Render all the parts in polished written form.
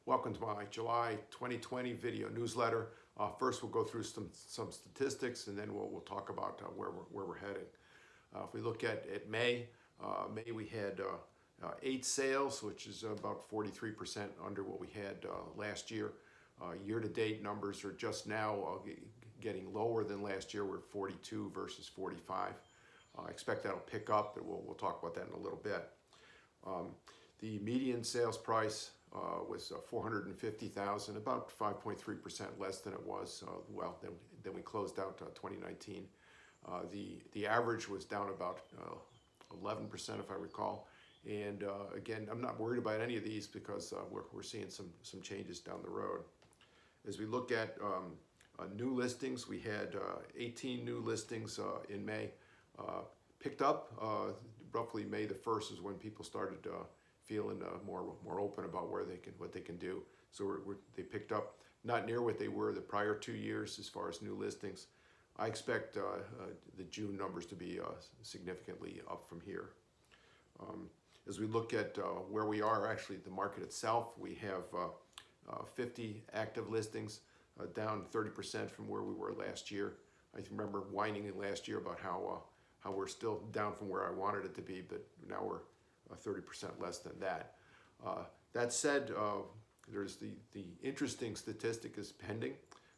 Welcome to my July 2020 video newsletter. First, we'll go through some statistics, and then we'll talk about where we're heading. If we look at May, we had 8 sales, which is about 43% under what we had last year. Year-to-date numbers are just now getting lower than last year. We're 42 versus 45. I expect that'll pick up, but we'll talk about that in a little bit. The median sales price was $450,000, about 5.3% less than it was. Then we closed out 2019. The average was down about 11%, if I recall. And again, I'm not worried about any of these because we're seeing some changes down the road. As we look at new listings, we had 18 new listings in May. Picked up roughly May the 1st is when people started feeling more open about what they can do. So they picked up, not near what they were the prior 2 years as far as new listings. I expect the June numbers to be significantly up from here. As we look at where we are, actually the market itself, we have 50 active listings, down 30% from where we were last year. I remember whining in last year about how we're still down from where I wanted it to be, but now we're 30% less than that. That said, there's the interesting statistic is pending.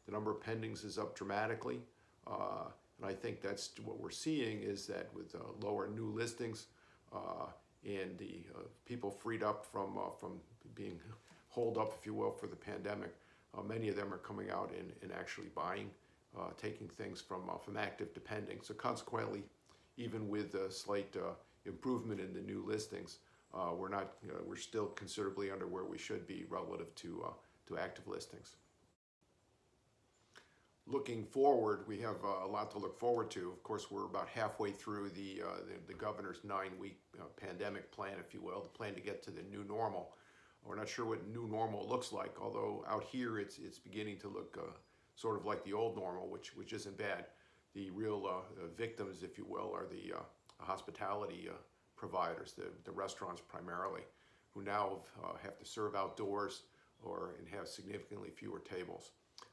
The number of pendings is up dramatically. And I think that's what we're seeing is that with lower new listings and the people freed up from being holed up, if you will, for the pandemic, many of them are coming out and actually buying, taking things from active to pending. So consequently, even with a slight improvement in the new listings, we're still considerably under where we should be relative to active listings. Looking forward, we have a lot to look forward to. Of course, we're about halfway through the governor's 9-week pandemic plan, if you will, the plan to get to the new normal. We're not sure what new normal looks like, although out here it's beginning to look sort of like the old normal, which isn't bad. The real victims, if you will, are the hospitality providers, the restaurants primarily, who now have to serve outdoors and have significantly fewer tables.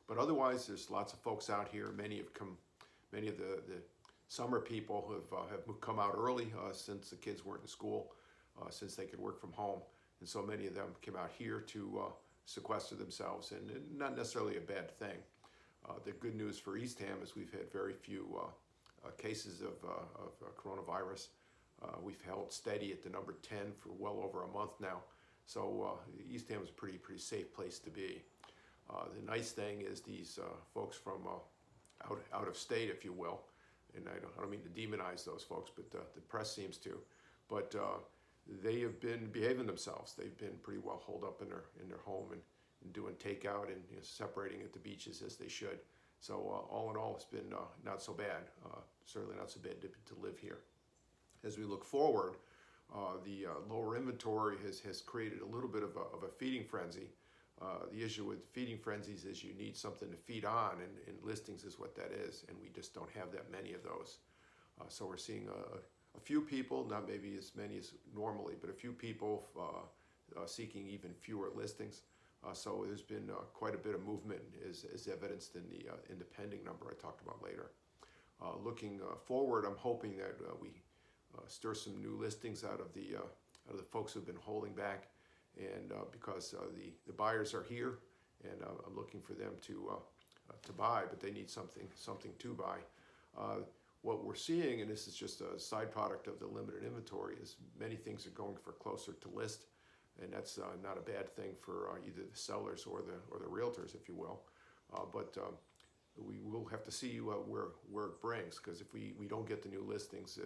But otherwise, there's lots of folks out here. Many of the summer people have come out early since the kids weren't in school, since they could work from home. And so many of them came out here to sequester themselves, and not necessarily a bad thing. The good news for Eastham is we've had very few cases of coronavirus. We've held steady at the number 10 for well over a month now. So Eastham is a pretty safe place to be. The nice thing is these folks from out of state, if you will, and I don't mean to demonize those folks, but the press seems to, but they have been behaving themselves. They've been pretty well holed up in their home and doing takeout and separating at the beaches as they should. So all in all, it's been not so bad. Certainly not so bad to live here. As we look forward, the lower inventory has created a little bit of a feeding frenzy. The issue with feeding frenzies is you need something to feed on, and listings is what that is, and we just don't have that many of those. So we're seeing a few people, not maybe as many as normally, but a few people seeking even fewer listings. So there's been quite a bit of movement, as evidenced in the pending number I talked about later. Looking forward, I'm hoping that we stir some new listings out of the folks who've been holding back, and because the buyers are here, and I'm looking for them to buy, but they need something to buy. What we're seeing, and this is just a side product of the limited inventory, is many things are going for closer to list, and that's not a bad thing for either the sellers or the realtors, if you will. But we will have to see where it brings, because if we don't get the new listings,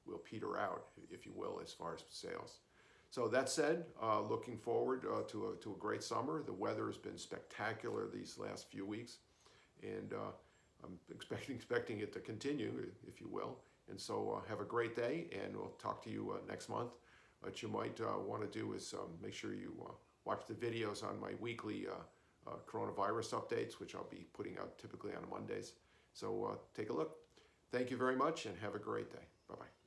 we'll peter out, if you will, as far as sales. So that said, looking forward to a great summer. The weather has been spectacular these last few weeks, and I'm expecting it to continue, if you will. And so have a great day, and we'll talk to you next month. What you might want to do is make sure you watch the videos on my weekly coronavirus updates, which I'll be putting out typically on Mondays. So take a look. Thank you very much, and have a great day. Bye-bye.